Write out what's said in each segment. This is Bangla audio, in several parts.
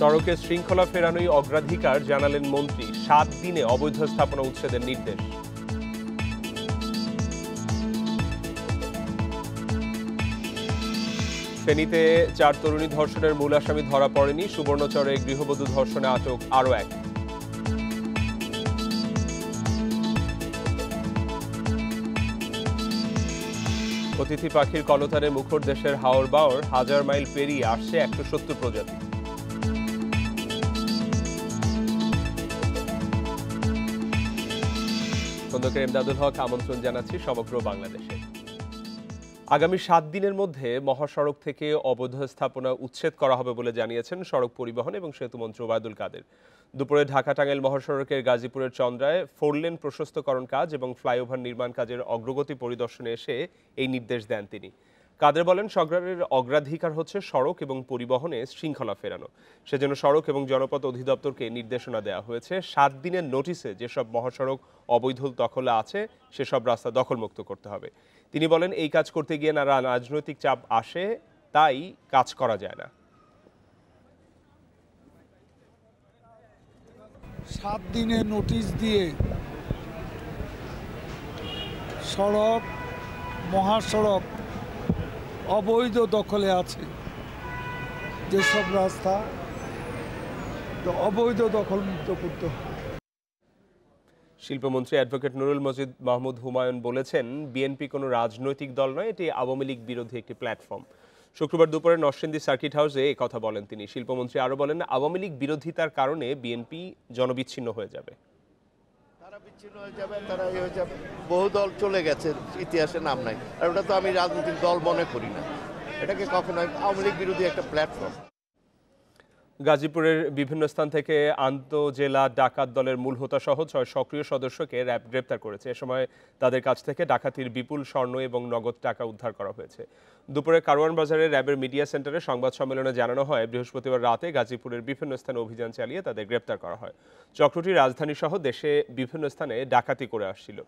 সড়কে শৃঙ্খলা ফেরানোই অগ্রাধিকার জানালেন মন্ত্রী। 7 দিনে অবৈধ স্থাপনা উচ্ছেদের নির্দেশ। ফেনীতে 4 তরুণী ধর্ষণের মূল আসামি ধরা পড়েনি। সুবর্ণচরে গৃহবধূ ধর্ষণে আটক আরও এক। অতিথি পাখির কলতারে মুখর দেশের হাওর বাওর, 1000 মাইল পেরিয়ে আসছে 170 প্রজাতি। খন্দকার ইমদাদুল হক আমন্ত্রণ জানাচ্ছি সমগ্র বাংলাদেশে। আগামী 7 দিনের মধ্যে মহাসড়ক থেকে অবৈধ স্থাপনা উচ্ছেদ করা হবে বলে জানিয়েছেন সড়ক পরিবহন এবং সেতুমন্ত্রী ওবায়দুল কাদের। দুপুরে ঢাকা টাঙ্গাইল মহাসড়কের গাজীপুরের চন্দ্রায় 4 লেন প্রশস্তকরণ কাজ এবং ফ্লাইওভার নির্মাণ কাজের অগ্রগতি পরিদর্শনে এসে এই নির্দেশ দেন তিনি। কাদের বলেন, সরকারের অগ্রাধিকার হচ্ছে সড়ক এবং পরিবহনে শৃঙ্খলা ফেরানো। সেজন্য সড়ক এবং জনপথ অধিদপ্তরকে নির্দেশনা দেওয়া হয়েছে 7 দিনের নোটিশে যেসব মহাসড়ক অবৈধ দখলে আছে সেসব রাস্তা দখলমুক্ত করতে হবে। তিনি বলেন, এই কাজ করতে গিয়ে না রাজনৈতিক চাপ আসে, তাই কাজ করা যায় না। 7 দিনের নোটিশ দিয়ে সড়ক মহাসড়ক অবৈধ দখলে আছে যেসব রাস্তা অবৈধ দখলমুক্ত করতে হবে। শিল্পমন্ত্রী অ্যাডভোকেট নুরুল মজিদ মাহমুদ হুমায়ুন বলেছেন, বিএনপি কোনো রাজনৈতিক দল নয়, এটি আওয়ামী লীগ বিরোধী একটি প্ল্যাটফর্ম। শুক্রবার দুপুরে নরসিংদী সার্কিট হাউসে এই কথা বলেন তিনি। শিল্পমন্ত্রী আরও বলেন, আওয়ামী লীগ বিরোধিতার কারণে বিএনপি জনবিচ্ছিন্ন হয়ে যাবে। তারা বিচ্ছিন্ন হয়ে যাবে, তারা হয়ে যাবে। বহু দল চলে গেছে, ইতিহাসে নাম নাই। আর ওটা তো আমি রাজনৈতিক দল মনে করি না, এটাকে কখনো আওয়ামী লীগ বিরোধী একটা প্ল্যাটফর্ম। গাজীপুরের বিভিন্ন স্থান থেকে আন্তঃজেলা ডাকাত দলের মূল হোতা সহ 6 সক্রিয় সদস্যকে র্যাব গ্রেপ্তার করেছে। এ সময় তাদের কাছ থেকে ডাকাতির বিপুল স্বর্ণ এবং নগদ টাকা উদ্ধার করা হয়েছে। দুপুরে কারওয়ান বাজারে র্যাবের মিডিয়া সেন্টারে সংবাদ সম্মেলনে জানানো হয়, বৃহস্পতিবার রাতে গাজীপুরের বিভিন্ন স্থানে অভিযান চালিয়ে তাদের গ্রেপ্তার করা হয়। চক্রটি রাজধানী সহ দেশে বিভিন্ন স্থানে ডাকাতি করে আসছিল।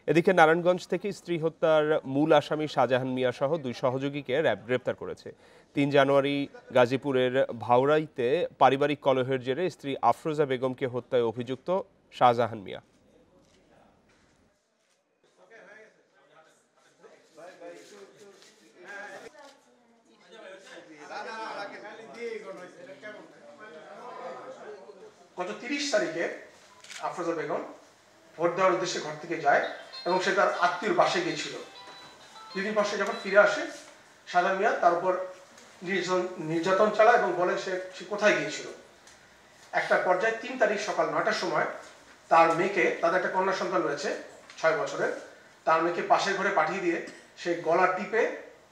এদিকে নারায়ণগঞ্জ থেকে স্ত্রী হত্যার মূল আসামি শাহজাহান মিয়া সহ 2 সহযোগীকে র্যাব গ্রেপ্তার করেছে। 3 জানুয়ারি গাজীপুরের ভাওরাইতে পারিবারিক কলহের জেরে স্ত্রী আফরোজা বেগমকে হত্যায় অভিযুক্ত শাহজাহান মিয়া। গত 30 তারিখে আফরোজা বেগম ভোট দেওয়ার উদ্দেশ্যে ঘর থেকে যায় এবং সে তার আত্মীয়র বাসে গিয়েছিল। 2 দিন পর সে যখন ফিরে আসে, শাহজাহান মিয়া তার উপর নির্যাতন চালায় এবং বলে সে কোথায় গিয়েছিল। একটা পর্যায়ে 3 তারিখ সকাল 9টার সময় তার মেয়েকে, তাদের একটা কন্যা সন্তান রয়েছে 6 বছরের, তার মেয়েকে পাশের ঘরে পাঠিয়ে দিয়ে সে গলা টিপে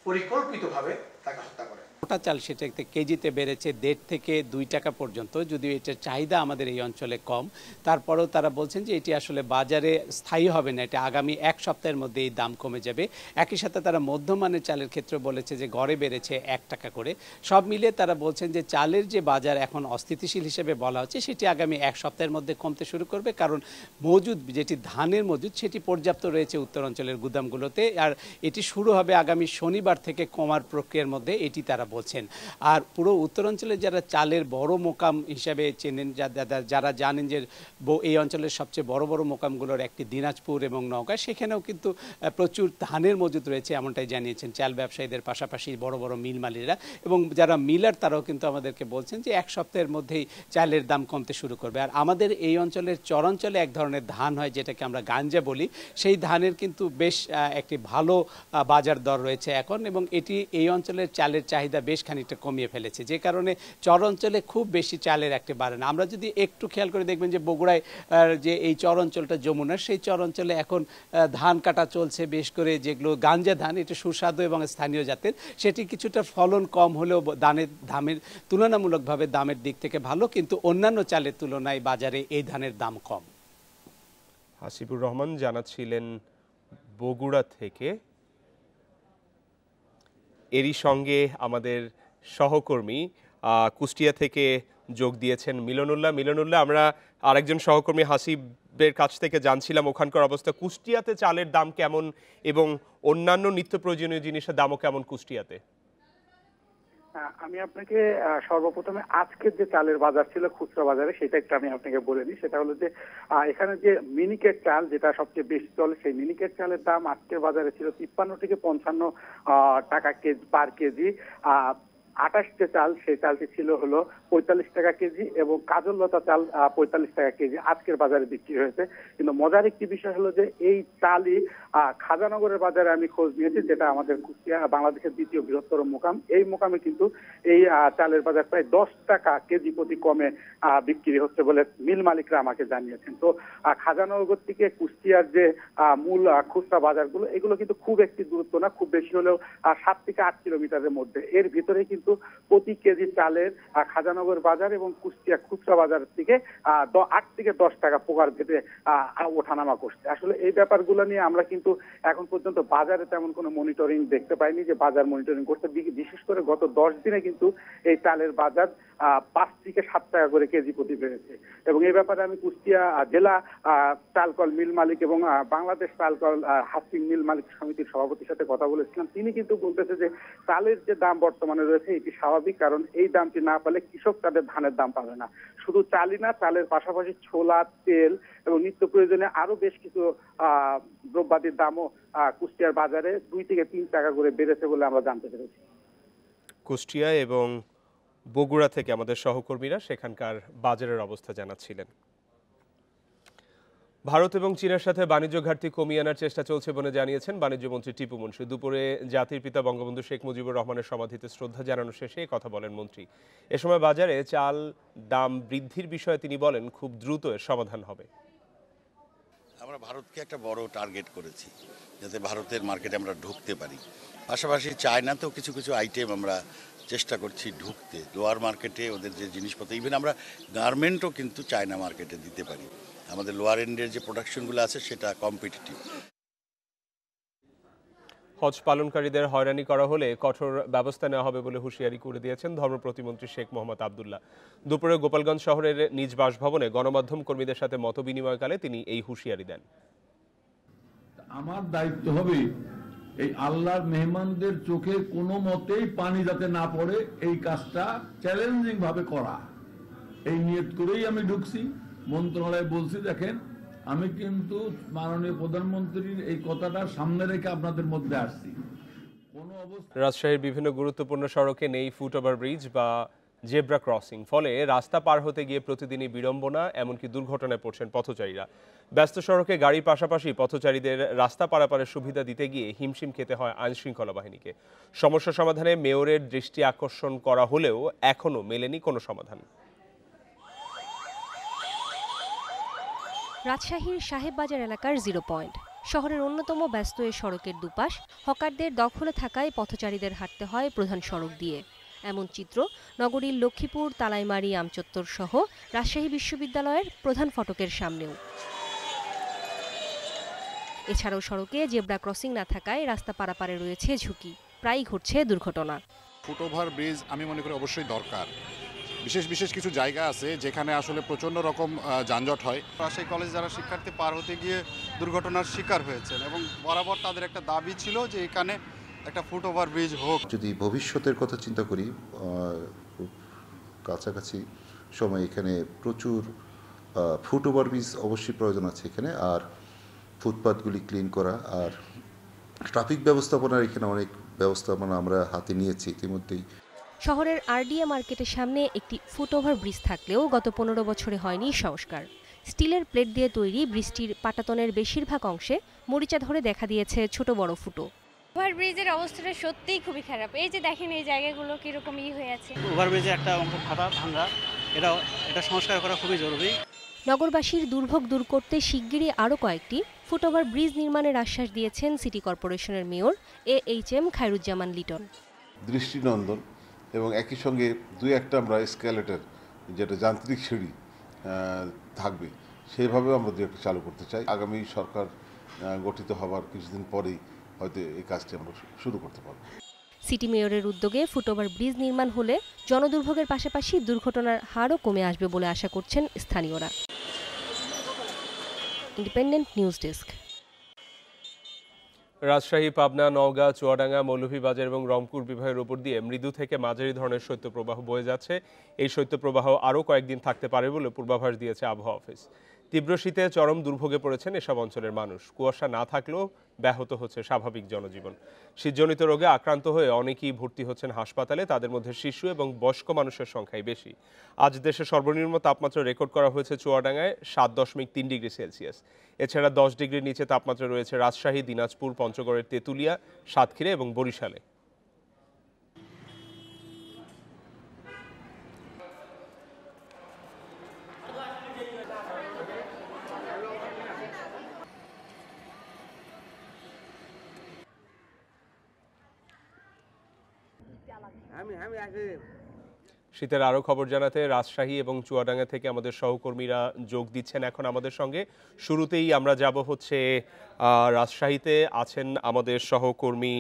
পরিকল্পিতভাবে তাকে হত্যা করে। মোটা চাল সেটা কেজিতে বেড়েছে 1.5 থেকে 2 টাকা পর্যন্ত। যদিও এটার চাহিদা আমাদের এই অঞ্চলে কম, তারপরেও তারা বলছেন যে এটি আসলে বাজারে স্থায়ী হবে না, এটা আগামী 1 সপ্তাহের মধ্যে এই দাম কমে যাবে। একই সাথে তারা মধ্যমানের চালের ক্ষেত্রে বলেছে যে গড়ে বেড়েছে 1 টাকা করে। সব মিলিয়ে তারা বলছেন যে চালের যে বাজার এখন অস্থিতিশীল হিসেবে বলা হচ্ছে, সেটি আগামী 1 সপ্তাহের মধ্যে কমতে শুরু করবে, কারণ মজুদ যেটি ধানের মজুদ সেটি পর্যাপ্ত রয়েছে উত্তর অঞ্চলের গুদামগুলোতে। আর এটি শুরু হবে আগামী শনিবার থেকে কমার প্রক্রিয়ার মধ্যে, এটি তারা বলছেন। আর পুরো উত্তরাঞ্চলে যারা চালের বড় মোকাম হিসাবে চেনেন, যারা জানেন যে এই অঞ্চলের সবচেয়ে বড় বড় মোকামগুলোর একটি দিনাজপুর এবং নওগাঁ, সেখানেও কিন্তু প্রচুর ধানের মজুদ রয়েছে, এমনটাই জানিয়েছেন চাল ব্যবসায়ীদের পাশাপাশি বড় বড় মিল মালিকরা। এবং যারা মিলার তারাও কিন্তু আমাদেরকে বলছেন যে 1 সপ্তাহের মধ্যেই চালের দাম কমতে শুরু করবে। আর আমাদের এই অঞ্চলের চরাঞ্চলে এক ধরনের ধান হয় যেটাকে আমরা গাঞ্জা বলি, সেই ধানের কিন্তু বেশ একটি ভালো বাজার দর রয়েছে এখন, এবং এটি এই অঞ্চলের চালের চাহিদা বেশ খানিকটা কমিয়ে ফেলেছে, যে কারণে চর অঞ্চলে খুব বেশি চালের একটা বাড়ে না। আমরা যদি একটু খেয়াল করে দেখবেন যে বগুড়ায় যে এই চর অঞ্চলটা যমুনার, সেই চর অঞ্চলে এখন ধান কাটা চলছে বেশ করে, যেগুলো গাঞ্জা ধান, এটা সুস্বাদু এবং স্থানীয় জাতের, সেটি কিছুটা ফলন কম হলেও দামের তুলনামূলকভাবে দামের দিক থেকে ভালো, কিন্তু অন্যান্য চালের তুলনায় বাজারে এই ধানের দাম কম। হাসিবুর রহমান জানাচ্ছিলেন বগুড়া থেকে। এরই সঙ্গে আমাদের সহকর্মী কুষ্টিয়া থেকে যোগ দিয়েছেন মিলনুল্লাহ। আমরা আরেকজন সহকর্মী হাসিবের কাছ থেকে জানছিলাম ওখানকার অবস্থা। কুষ্টিয়াতে চালের দাম কেমন এবং অন্যান্য নিত্য প্রয়োজনীয় জিনিসের দামও কেমন কুষ্টিয়াতে? আমি আপনাকে সর্বপ্রথমে আজকের যে চালের বাজার ছিল খুচরা বাজারে সেটা একটু আমি আপনাকে বলে দিই। সেটা হলো যে এখানে যে মিনিকেট চাল যেটা সবচেয়ে বেশি চলে, সেই মিনিকেট চালের দাম আজকের বাজারে ছিল 53 থেকে 55 টাকা কেজি পার কেজি। 28 যে চাল সেই চালটি ছিল হলো 45 টাকা কেজি এবং কাজললতা চাল 45 টাকা কেজি আজকের বাজারে বিক্রি হয়েছে। কিন্তু মজার একটি বিষয় হলো যে এই চালই খাজানগরের বাজারে আমি খোঁজ নিয়েছি, যেটা আমাদের কুষ্টিয়া বাংলাদেশের দ্বিতীয় বৃহত্তর মোকাম। এই মোকামে কিন্তু এই চালের বাজার প্রায় 10 টাকা কেজি প্রতি কমে বিক্রি হচ্ছে বলে মিল মালিকরা আমাকে জানিয়েছেন। তো খাজানগর থেকে কুষ্টিয়ার যে মূল খুচরা বাজারগুলো, এগুলো কিন্তু খুব একটি দূরত্ব না, খুব বেশি হলেও 7 থেকে 8 কিলোমিটারের মধ্যে। এর ভিতরে কিন্তু প্রতি কেজি চালের খাজানগর বাজার এবং কুষ্টিয়া খুচরা বাজার থেকে 8 থেকে 10 টাকা প্রকার ভেদে ওঠানামা করছে। আসলে এই ব্যাপারগুলো নিয়ে আমরা কিন্তু এখন পর্যন্ত বাজারে তেমন কোনো মনিটরিং দেখতে পাইনি যে বাজার মনিটরিং করতে। বিশেষ করে গত 10 দিনে কিন্তু এই চালের বাজার 5 থেকে 7 টাকা করে কেজি প্রতি বেড়েছে। এবং এই ব্যাপারে আমি কুষ্টিয়া জেলা চালকল মিল মালিক এবং বাংলাদেশ চালকল হাসিং মিল মালিক সমিতির সভাপতির সাথে কথা বলেছিলাম। তিনি কিন্তু বলতেছে যে চালের যে দাম বর্তমানে রয়েছে এটি স্বাভাবিক, কারণ এই দামটি না পেলে কৃষক তাদের ধানের দাম পাবে না। শুধু চালই না, চালের পাশাপাশি ছোলা, তেল এবং নিত্য প্রয়োজনে আরো বেশ কিছু দ্রব্যাদির দামও কুষ্টিয়ার বাজারে 2 থেকে 3 টাকা করে বেড়েছে বলে আমরা জানতে পেরেছি। কুষ্টিয়া এবং বগুড়া থেকে আমাদের সহকর্মীরা সেখানকার বাজারের অবস্থা জানাচ্ছিলেন। ভারত এবং চীনের সাথে বাণিজ্য ঘাটতি কমিয়ে আনার চেষ্টা চলছে বলে জানিয়েছেন বাণিজ্যমন্ত্রী টিপু মুনশি। দুপুরে জাতির পিতা বঙ্গবন্ধু শেখ মুজিবুর রহমানের সমাধিতে শ্রদ্ধা জানানো শেষে কথা বলেন মন্ত্রী। এ সময় বাজারে চাল দাম বৃদ্ধির বিষয়ে তিনি বলেন খুব দ্রুত এর সমাধান হবে। আমরা ভারতকে একটা বড় টার্গেট করেছি যাতে ভারতের মার্কেটে আমরা ঢুকতে পারি। পাশাপাশি চায়নাতেও কিছু কিছু আইটেম আমরা চেষ্টা করছি ঢুকতে, লোয়ার মার্কেটে ওদের যে জিনিসপত্র, ইভেন আমরা গার্মেন্টও কিন্তু চায়না মার্কেটে দিতে পারি। আমাদের লোয়ার এন্ডের যে প্রোডাকশনগুলো আছে সেটা কম্পিটিটিভ। হজ পালনকারীদের হয়রানি করা হলে কঠোর ব্যবস্থা নেওয়া হবে বলে হুঁশিয়ারি করে দিয়েছেন ধর্ম প্রতিমন্ত্রী শেখ মোহাম্মদ আবদুল্লাহ। দুপুরে গোপালগঞ্জ শহরের নিজ বাসভবনে গণমাধ্যম কর্মীদের সাথে মতবিনিময়কালে তিনি এই হুঁশিয়ারি দেন। আমার দায়িত্ব হবে এই আল্লাহর মেহমানদের চোখে কোনো মতেই পানি যাতে না পড়ে, এই কাজটা চ্যালেঞ্জিং ভাবে করা। এই নিয়ত করেই আমি ঢুকছি। মন্ত্রণালয়ে বলছি, দেখেন আমি কিন্তু মাননীয় প্রধানমন্ত্রীর এই কথাটা সামনে রেখে আপনাদের মধ্যে আসছি। কোনো অবস্থা রাজশাহীর বিভিন্ন গুরুত্বপূর্ণ সড়কে নেই ফুটওভার ব্রিজ বা জেব্রা ক্রসিং, ফলে রাস্তা পার হতে গিয়ে প্রতিদিনই বিড়ম্বনা, এমনকি দুর্ঘটনায় পড়ছেন পথচারীরা। ব্যস্ত সড়কে গাড়ির পাশাপাশি পথচারীদের রাস্তা পারাপারের সুবিধা দিতে গিয়ে হিমশিম খেতে হয় আইন শৃঙ্খলা বাহিনীকে। সমস্যা সমাধানে মেয়রের দৃষ্টি আকর্ষণ করা হলেও এখনও মেলেনি কোনো সমাধান। রাজশাহীর সাহেববাজার এলাকার 0 পয়েন্ট শহরের অন্যতম ব্যস্ত এই সড়কের দুপাশ হকারদের দখলে থাকায় পথচারীদের হাঁটতে হয় প্রধান সড়ক দিয়ে। এমন চিত্র নগরীর লক্ষ্মীপুর, তালাইমারি, আমচত্বর সহ রাজশাহী বিশ্ববিদ্যালয়ের প্রধান ফটকের সামনেও। এছাড়াও সড়কে জেব্রা ক্রসিং না থাকায় রাস্তা পারাপারে রয়েছে ঝুঁকি, প্রায়ই ঘটছে দুর্ঘটনা। ফুটওভার ব্রিজ আমি মনে করি অবশ্যই দরকার। বিশেষ কিছু জায়গা আছে যেখানে আসলে প্রচণ্ড রকম যানজট হয়। রাজশাহী কলেজ যারা শিক্ষার্থী পার হতে গিয়ে দুর্ঘটনার শিকার হয়েছেন এবং বরাবর তাদের একটা দাবি ছিল যে এখানে একটা ফুটওভার ব্রিজ হোক। যদি ভবিষ্যতের কথা চিন্তা করি, কাছাকাছি সময় এখানে প্রচুর ফুটওভার ব্রিজ অবশ্যই প্রয়োজন আছে এখানে। আর ফুটপাথগুলি ক্লিন করা আর ট্রাফিক ব্যবস্থাপনার এখানে অনেক ব্যবস্থাপনা আমরা হাতে নিয়েছি ইতিমধ্যেই। শহরের আরডিএ মার্কেটের সামনে একটি ফুটওভার ব্রিজ থাকলেও গত 15 বছরে হয়নি সংস্কার। স্টিলের প্লেট দিয়ে তৈরি ব্রিজটির পাটাতনের বেশিরভাগ অংশে মরিচা ধরে দেখা দিয়েছে ছোট বড় ফুটো। ওভারব্রিজের অবস্থাটা সত্যিই খুবই খারাপ। এই যে দেখেন এই জায়গাগুলো কিরকম হয়ে আছে। ওভারব্রিজে একটা অংশ ফাটা ভাঙা, এটা সংস্কার করা খুবই জরুরি। নগরবাসীর দুর্ভোগ দূর করতে শিগগিরই আরও কয়েকটি ফুটওভার ব্রিজ নির্মাণের আশ্বাস দিয়েছেন সিটি কর্পোরেশনের মেয়র AHM খায়রুজ্জামান লিটন। দৃষ্টিনন্দন এবং একই সঙ্গে 2-1টা আমরা স্কেলেটর, যেটা যান্ত্রিক সিঁড়ি থাকবে, সেইভাবেও আমরা 2-1টা চালু করতে চাই। আগামী সরকার গঠিত হবার কিছুদিন পরেই হয়তো এই কাজটি আমরা শুরু করতে পারব। সিটি মেয়রের উদ্যোগে ফুটওভার ব্রিজ নির্মাণ হলে জনদুর্ভোগের পাশাপাশি দুর্ঘটনার হারও কমে আসবে বলে আশা করছেন স্থানীয়রা। Independent news desk. Rajshahi, Pabna, Naogaon, Chuadanga, Moulvibazar এবং রংপুর বিভাগের উপর দিয়ে মৃদু থেকে মাঝারি ধরনের শৈত্যপ্রবাহ বয়ে যাচ্ছে। এই শৈত্যপ্রবাহ আরও কয়েকদিন থাকতে পারে বলে পূর্বাভাস দিয়েছে আবহাওয়া অফিস। তীব্র শীতে চরম দুর্ভোগে পড়েছেন এসব অঞ্চলের মানুষ। কুয়াশা না থাকলেও ব্যাহত হচ্ছে স্বাভাবিক জনজীবন। শীতজনিত রোগে আক্রান্ত হয়ে অনেকেই ভর্তি হচ্ছেন হাসপাতালে। তাদের মধ্যে শিশু এবং বয়স্ক মানুষের সংখ্যাই বেশি। আজ দেশে সর্বনিম্ন তাপমাত্রা রেকর্ড করা হয়েছে চুয়াডাঙ্গায় 7.3 ডিগ্রি সেলসিয়াস। এছাড়া 10 ডিগ্রির নিচে তাপমাত্রা রয়েছে রাজশাহী, দিনাজপুর, পঞ্চগড়ের তেঁতুলিয়া, সাতক্ষীরা এবং বরিশালে। শীতের আরও খবর জানাতে রাজশাহী এবং চুয়াডাঙ্গা থেকে আমাদের সহকর্মীরা যোগ দিচ্ছেন এখন আমাদের সঙ্গে। শুরুতেই আমরা যাব হচ্ছে রাজশাহীতে আছেন আমাদের সহকর্মী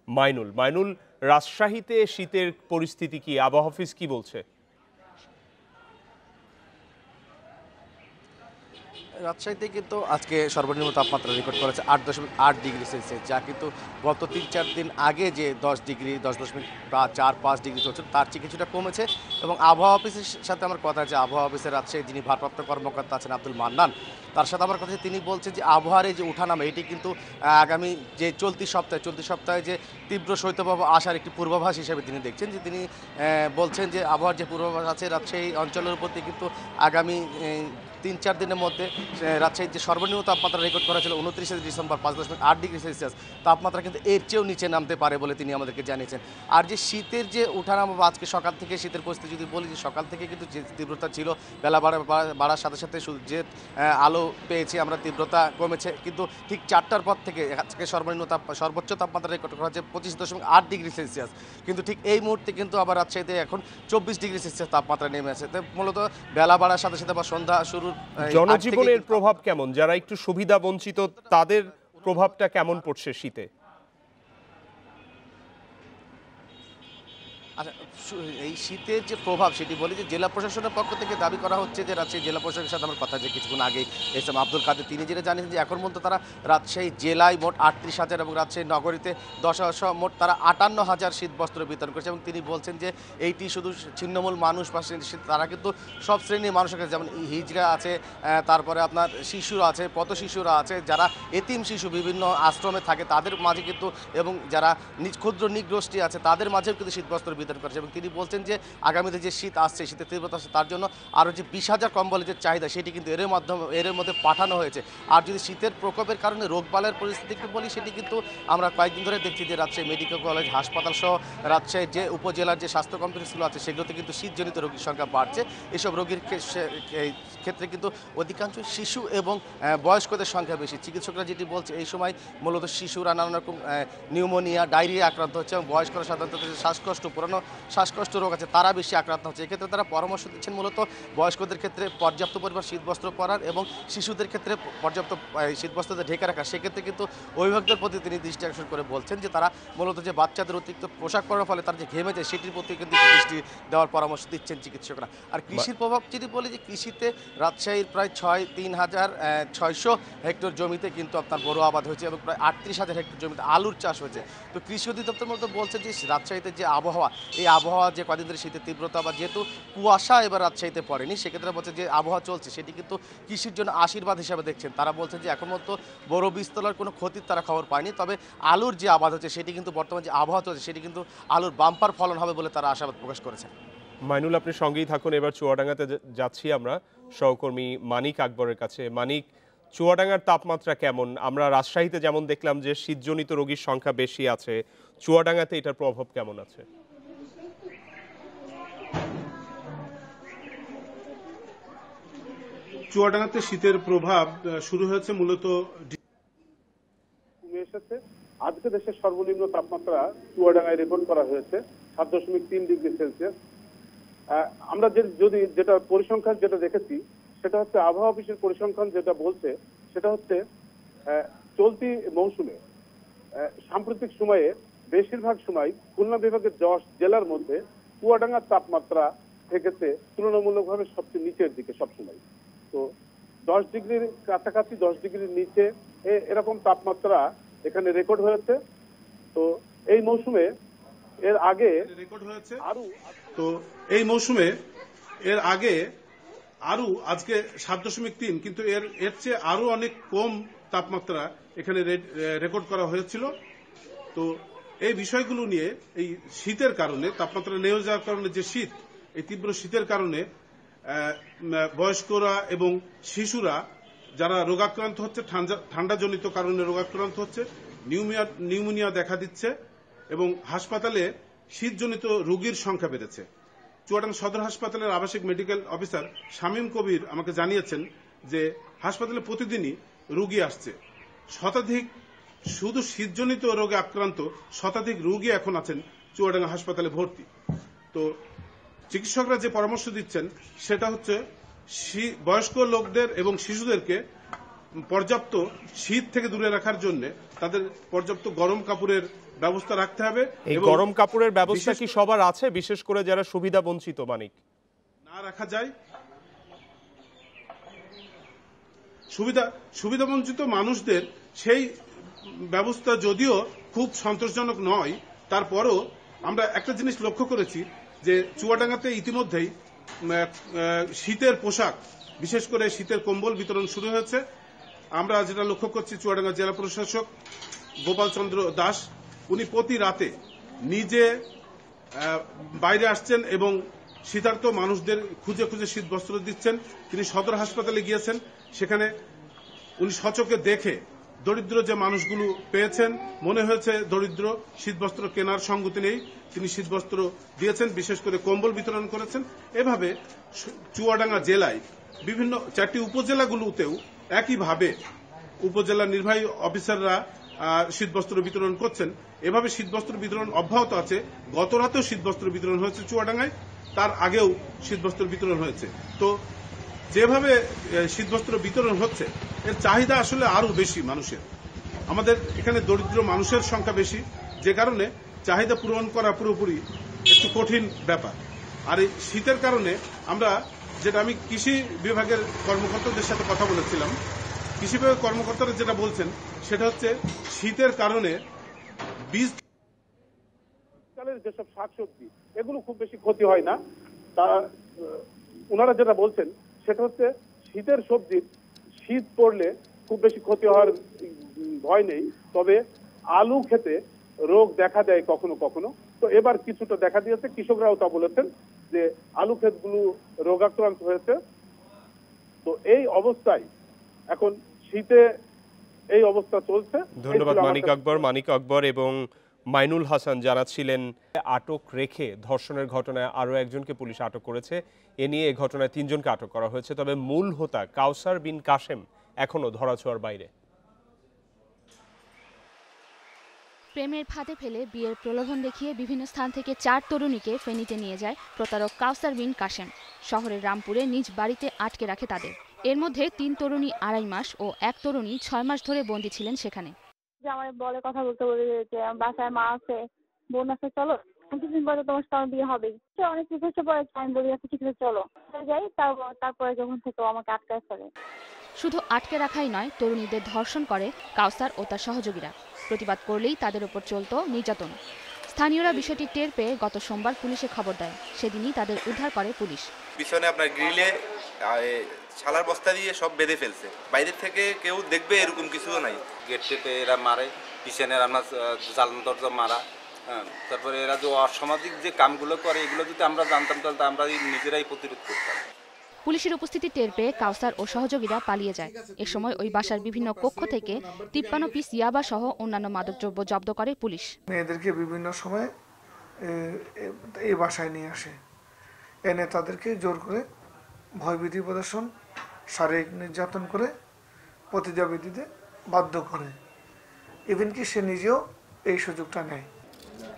মাইনুল। মাইনুল, রাজশাহীতে শীতের পরিস্থিতি কি, আবহাওয়া অফিস কি বলছে? রাজশাহীতে কিন্তু আজকে সর্বনিম্ন তাপমাত্রা রেকর্ড করেছে 8.8 ডিগ্রি সেলসিয়াস, যা কিন্তু গত 3-4 দিন আগে যে 10.4-5 ডিগ্রি চলছিল তার চেয়ে কিছুটা কমেছে। এবং আবহাওয়া অফিসের সাথে আমার কথা আছে, আবহাওয়া অফিসের রাজশাহী যিনি ভারপ্রাপ্ত কর্মকর্তা আছেন আব্দুল মান্নান, তার সাথে আমার কথা তিনি বলছেন যে আবহাওয়ার এই যে উঠানামা এটি কিন্তু আগামী যে চলতি সপ্তাহে যে তীব্র শৈত্যপ্রবাহ আসার একটি পূর্বাভাস হিসেবে তিনি দেখছেন। যে তিনি বলছেন যে আবহাওয়ার যে পূর্বাভাস আছে রাজশাহী অঞ্চলের উপর দিয়ে কিন্তু আগামী 3-4 দিনের মধ্যে রাজশাহীর যে সর্বনিম্ন তাপমাত্রা রেকর্ড করা ছিল 29 ডিসেম্বর 5.8 ডিগ্রি সেলসিয়াস, তাপমাত্রা কিন্তু এর চেয়েও নিচে নামতে পারে বলে তিনি আমাদেরকে জানিয়েছেন। আর যে শীতের যে উঠানামা আজকে সকাল থেকে শীতের পরিস্থিতি যদি বলি, যে সকাল থেকে কিন্তু যে তীব্রতা ছিল বেলা বাড়ার সাথে সাথে যে আলো পেয়েছি আমরা, তীব্রতা কমেছে। কিন্তু ঠিক 4টার পর থেকে আজকে সর্বোচ্চ তাপমাত্রা রেকর্ড করা হচ্ছে 25.8 ডিগ্রি সেলসিয়াস। কিন্তু ঠিক এই মুহূর্তে কিন্তু আবার রাজশাহীতে এখন 24 ডিগ্রি সেলসিয়াস তাপমাত্রা নেমে আছে। মূলত বেলা বাড়ার সাথে সাথে বা সন্ধ্যা শুরুর জনজীবনের প্রভাব কেমন? যারা একটু সুবিধা বঞ্চিত তাদের প্রভাবটা কেমন পড়ছে শীতে? আচ্ছা, এই শীতের যে প্রভাব সেটি বলি যে জেলা প্রশাসনের পক্ষ থেকে দাবি করা হচ্ছে যে রাজশাহী জেলা প্রশাসনের সাথে আমার কথা যে কিছুক্ষণ আগেই এসএম আব্দুল কাদের তিনি যেটা জানিয়েছেন যে এখন পর্যন্ত তারা রাজশাহী জেলায় মোট 38,000 এবং রাজশাহী নগরীতে 10,000 মোট তারা 58,000 শীতবস্ত্র বিতরণ করেছে। এবং তিনি বলছেন যে এইটি শুধু ছিন্নমূল মানুষ বা তারা কিন্তু সব শ্রেণীর মানুষের কাছে, যেমন হিজড়া আছে, তারপরে আপনার শিশুরা আছে, পথ শিশুরা আছে, যারা এতিম শিশু বিভিন্ন আশ্রমে থাকে তাদের মাঝে কিন্তু, এবং যারা ক্ষুদ্র নিগ্রোষ্ঠী আছে তাদের মাঝেও কিন্তু শীতবস্ত্র বিতরণ করেছে। এবং তিনি বলছেন যে আগামীতে যে শীত আসছে, শীতের তীব্রতা আসছে, তার জন্য আরও যে 20,000 কম্বলের যে চাহিদা সেটি কিন্তু এর মধ্যে পাঠানো হয়েছে। আর যদি শীতের প্রকোপের কারণে রোগবালাইয়ের পরিস্থিতিকে বলি, সেটি কিন্তু আমরা কয়েকদিন ধরে দেখছি যে রাজশাহী মেডিকেল কলেজ হাসপাতাল সহ রাজশাহীর যে উপজেলার যে স্বাস্থ্য কমপ্লেক্সগুলো আছে সেগুলোতে কিন্তু শীতজনিত রোগীর সংখ্যা বাড়ছে। এসব রোগীর ক্ষেত্রে কিন্তু অধিকাংশ শিশু এবং বয়স্কদের সংখ্যা বেশি। চিকিৎসকরা যেটি বলছে এই সময় মূলত শিশুরা নানান রকম নিউমোনিয়া, ডায়রিয়া আক্রান্ত হচ্ছে এবং বয়স্করা সাধারণত শ্বাসকষ্ট, পুরনো শ্বাসকষ্ট রোগ আছে তারা বেশি আক্রান্ত হচ্ছে। এক্ষেত্রে তারা পরামর্শ দিচ্ছেন মূলত বয়স্কদের ক্ষেত্রে পর্যাপ্ত পরিমাণ শীতবস্ত্র পরার এবং শিশুদের ক্ষেত্রে পর্যাপ্ত শীতবস্ত্রতে ঢেকে রাখা। সেক্ষেত্রে কিন্তু অভিভাবকদের প্রতি তিনি দৃষ্টি আকর্ষণ করে বলছেন যে তারা মূলত যে বাচ্চাদের অতিরিক্ত পোশাক পরার ফলে তারা যে ঘেমে যায় সেটির প্রতি কিন্তু দৃষ্টি দেওয়ার পরামর্শ দিচ্ছেন চিকিৎসকরা। আর কৃষির প্রভাব যদি বলি, যে কৃষিতে রাজশাহীর প্রায় 3,600 হেক্টর জমিতে কিন্তু আপনার বড় আবাদ হয়েছে এবং প্রায় 38,000 হেক্টর জমিতে আলুর চাষ হয়েছে। তো কৃষি অধিদপ্তর মধ্যে বলছে যে রাজশাহীতে যে আবহাওয়া, এই আবহাওয়া যে কদিন ধরে শীতের তীব্রতা বা যেহেতু কুয়াশা এবার রাজশাহীতে পড়েনি, সেক্ষেত্রে বলছে যে আবহাওয়া চলছে সেটি কিন্তু কৃষির জন্য আশীর্বাদ হিসাবে দেখছেন। তারা বলছেন যে এখন মতো বড় বীজতলার কোনো ক্ষতির তারা খবর পায়নি, তবে আলুর যে আবাদ হচ্ছে সেটি কিন্তু বর্তমানে যে আবহাওয়া চলছে সেটি কিন্তু আলুর বাম্পার ফলন হবে বলে তারা আশাবাদ প্রকাশ করেছেন। মাইনুল, আপনি সঙ্গেই থাকুন। এবার চুয়াডাঙ্গাতে যাচ্ছি আমরা সহকর্মী মানিক আকবরের কাছে। মানিক, চুয়াডাঙ্গার তাপমাত্রা কেমন? আমরা রাজশাহীতে যেমন দেখলাম যে শীতজনিত রোগীর সংখ্যা বেশি আছে, চুয়াডাঙ্গাতে এটার প্রভাব কেমন আছে? চুয়াডাঙ্গাতে শীতের প্রভাব শুরু হয়েছে মূলত এসেছে। আজকে দেশের সর্বনিম্ন তাপমাত্রা চুয়াডাঙ্গায় রেকর্ড করা হয়েছে 7.3 ডিগ্রি সেলসিয়াস। আমরা যেটা পরিসংখ্যান যেটা দেখেছি সেটা হচ্ছে আবহাওয়া অফিসের পরিসংখ্যান যেটা বলছে সেটা হচ্ছে চলতি মৌসুমে সাম্প্রতিক সময়ে বেশিরভাগ সময় খুলনা বিভাগের 10 জেলার মধ্যে চুয়াডাঙ্গার তাপমাত্রা থেকেছে তুলনামূলকভাবে সবচেয়ে নিচের দিকে সবসময়। তো 10 ডিগ্রির কাছাকাছি, 10 ডিগ্রির নিচে এরকম তাপমাত্রা এখানে রেকর্ড হয়েছে। তো এই মৌসুমে এর আগে রেকর্ড হয়েছে তো এই মৌসুমে এর আগে আরো আজকে 7.3, কিন্তু এর চেয়ে আরো অনেক কম তাপমাত্রা এখানে রেকর্ড করা হয়েছিল। তো এই বিষয়গুলো নিয়ে এই শীতের কারণে, তাপমাত্রা নেমে যাওয়ার কারণে যে শীত, এই তীব্র শীতের কারণে বয়স্করা এবং শিশুরা যারা রোগাক্রান্ত হচ্ছে, ঠান্ডাজনিত কারণে রোগাক্রান্ত হচ্ছে, নিউমোনিয়া দেখা দিচ্ছে এবং হাসপাতালে শীতজনিত রোগীর সংখ্যা বেড়েছে। চুয়াডাঙ্গা সদর হাসপাতালের আবাসিক মেডিকেল অফিসার শামীম কবির আমাকে জানিয়েছেন যে হাসপাতালে প্রতিদিনই রোগী আসছে। শতাধিক, শুধু শীতজনিত রোগে আক্রান্ত শতাধিক রোগী এখন আছেন চুয়াডাঙ্গা হাসপাতালে ভর্তি। তো চিকিৎসকরা যে পরামর্শ দিচ্ছেন সেটা হচ্ছে বয়স্ক লোকদের এবং শিশুদেরকে পর্যাপ্ত শীত থেকে দূরে রাখার জন্য তাদের পর্যাপ্ত গরম কাপড়ের ব্যবস্থা রাখতে হবে। এই গরম কাপড়ের ব্যবস্থা কি সবার আছে, বিশেষ করে যারা সুবিধা বঞ্চিত? মানিক, না রাখা যায় সুবিধা বঞ্চিত মানুষদের সেই ব্যবস্থা যদিও খুব সন্তোষজনক নয়, তারপরও আমরা একটা জিনিস লক্ষ্য করেছি যে চুয়াডাঙ্গাতে ইতিমধ্যেই শীতের পোশাক, বিশেষ করে শীতের কম্বল বিতরণ শুরু হয়েছে। আমরা যেটা লক্ষ্য করছি, চুয়াডাঙ্গা জেলা প্রশাসক গোপাল চন্দ্র দাস উনি প্রতি রাতে নিজে বাইরে আসছেন এবং শীতার্ত মানুষদের খুঁজে খুঁজে শীত বস্ত্র দিচ্ছেন। তিনি সদর হাসপাতালে গিয়েছেন, সেখানে উনি সচক্ষে দেখে দরিদ্র যে মানুষগুলো পেয়েছেন, মনে হয়েছে দরিদ্র, শীতবস্ত্র কেনার সঙ্গতি নেই, তিনি শীতবস্ত্র দিয়েছেন, বিশেষ করে কম্বল বিতরণ করেছেন। এভাবে চুয়াডাঙ্গা জেলায় বিভিন্ন 4টি উপজেলাগুলোতেও একইভাবে উপজেলা নির্বাহী অফিসাররা শীতবস্ত্র বিতরণ করছেন। এভাবে শীতবস্ত্র বিতরণ অব্যাহত আছে। গত রাতেও শীতবস্ত্র বিতরণ হয়েছে চুয়াডাঙ্গায়, তার আগেও শীতবস্ত্র বিতরণ হয়েছে। তো যেভাবে শীতবস্ত্র বিতরণ হচ্ছে, এর চাহিদা আসলে আরো বেশি মানুষের। আমাদের এখানে দরিদ্র মানুষের সংখ্যা বেশি, যে কারণে চাহিদা পূরণ করা পুরোপুরি একটু কঠিন ব্যাপার। আর এই শীতের কারণে আমরা, যেটা আমি কৃষি বিভাগের কর্মকর্তাদের সাথে কথা বলেছিলাম, কৃষি বিভাগের কর্মকর্তারা যেটা বলছেন সেটা হচ্ছে শীতের কারণে বীজ যেসব শাকসবজি এগুলো খুব বেশি ক্ষতি হয় না। তা ওনারা যেটা বলছেন সেটা হচ্ছে শীতের সবজির শীত পড়লে খুব বেশি ক্ষতি হওয়ার ভয় নেই, তবে আলু খেতে রোগ দেখা দেয় কখনো কখনো। তো এবার কিছুটা দেখা দিয়েছে, কৃষকরাও তা বলেছেন যে আলু ক্ষেতগুলো রোগাক্রান্ত হয়েছে। তো এই অবস্থায় এখন শীতে এই অবস্থা চলছে। ধন্যবাদ মানিক আকবর এবং মাইনুল হাসান জানাচ্ছিলেন। আটক রেখে ধর্ষণের ঘটনায় আরও একজনকে পুলিশ আটক করেছে। এ নিয়ে এই ঘটনায় 3 জনকে আটক করা হয়েছে, তবে মূল হোতা কাউসার বিন কাশেম এখনো ধরাছোঁয়ার বাইরে। প্রেমের ফাঁদে ফেলে বিয়ের প্রলোভন দেখিয়ে বিভিন্ন স্থান থেকে 4 তরুণীকে ফেনীতে নিয়ে যায় প্রতারক কাউসার বিন কাশেম। শহরের রামপুরে নিজ বাড়িতে আটকে রাখে তাদের। এর মধ্যে 3 তরুণী 2.5 মাস ও 1 তরুণী 6 মাস ধরে বন্দী ছিলেন সেখানে। আমার বলে কথা বলতে বলে যে বাসায় মা আছে, বোন আছে, চলো কিছুদিন পরে তোমার সাথে বিয়ে হবে। সে অনেক কিছু পরে আমি বলি কিছু চলো যাই, তারপরে যখন থেকে আমাকে আটকায় ফেলে। শুধু আটকে রাখাই নয়, তরুণীদের ধর্ষণ করে কাউসার ও তার সহযোগীরা। প্রতিবাদ করলেই তাদের উপর চলত নির্যাতন। স্থানীয়রা বিষয়টি টের পেয়ে গত সোমবার পুলিশে খবর দেয়। সেদিনই তাদের উদ্ধার করে পুলিশ। পিছনে আপনার গ্রিলে ছালার বস্তা দিয়ে সব বেঁধে ফেলছে, বাইরের থেকে কেউ দেখবে এরকম কিছু নাই। গেট টেপে এরা মারে, পিছনে আপনার জালনা দরজা মারা, তারপরে এরা যে অসামাজিক যে কামগুলো করে, এগুলো যদি আমরা জানতাম তাহলে আমরা নিজেরাই প্রতিরোধ করতাম। পুলিশের উপস্থিতি টের পেয়ে কাউসার ও সহযোগীরা পালিয়ে যায়। এ সময় ওই বাসার বিভিন্ন কক্ষ থেকে 53 পিস ইয়াবা সহ অন্যান্য মাদকদ্রব্য জব্দ করে পুলিশ। মেয়েদেরকে বিভিন্ন সময় এই বাসায় নিয়ে আসে, এনে তাদেরকে জোর করে ভয়ভীতি প্রদর্শন, শারীরিক নির্যাতন করে প্রতিজ্ঞাবিধি দিতে বাধ্য করে। ইভেন কি সে নিজেও এই সুযোগটা নেয়।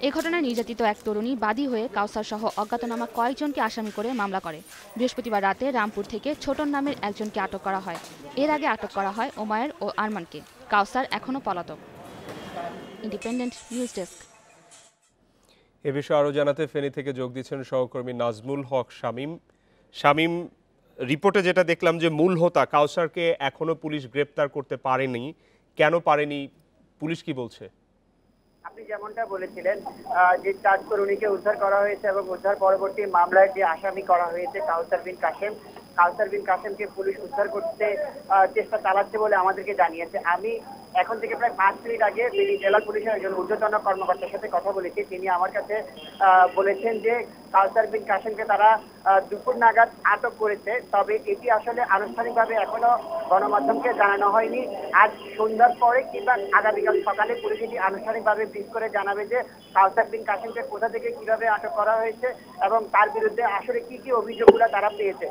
এ ঘটনায় নির্যাতিত এক তরুণী বাদী হয়ে কাউসার সহ অজ্ঞাতনামা কয়েকজনকে আসামি করে মামলা করে। বৃহস্পতিবার রাতে রামপুর থেকে ছোটন নামের একজনকে আটক করা হয়। এর আগে আটক করা হয় ওমায়ের ও আরমানকে। কাউসার এখনো পলাতক। Independent news desk. এ বিষয়ে আরও জানাতে ফেনী থেকে যোগ দিচ্ছেন সহকর্মী নাজমুল হক শামীম। রিপোর্টে যেটা দেখলাম যে মূল হোতা কাউসারকে এখনো পুলিশ গ্রেপ্তার করতে পারেনি, কেন পারেনি পুলিশ কি বলছে? আপনি যেমনটা বলেছিলেন যে 4 তরুণীকে উদ্ধার করা হয়েছে এবং উদ্ধার পরবর্তী মামলায় যে আসামি করা হয়েছে কাউসার বিন কাসেমকে পুলিশ উদ্ধার করতে চেষ্টা চালাচ্ছে বলে আমাদেরকে জানিয়েছে। আমি এখন থেকে প্রায় 5 মিনিট আগে জেলা পুলিশের একজন ঊর্ধ্বতন কর্মকর্তার সাথে কথা বলেছি। তিনি আমার কাছে বলেছেন যে কাউসার বিন কাসেমকে তারা দুপুর নাগাদ আটক করেছে, তবে এটি আসলে আনুষ্ঠানিকভাবে এখনো গণমাধ্যমকে জানানো হয়নি। আজ সন্ধ্যার পরে কিংবা আগামীকাল সকালে পুলিশ এটি আনুষ্ঠানিকভাবে ব্রিফ করে জানাবে যে কাউসার বিন কাসেমকে কোথা থেকে কিভাবে আটক করা হয়েছে এবং তার বিরুদ্ধে আসলে কি কি অভিযোগগুলো তারা পেয়েছে।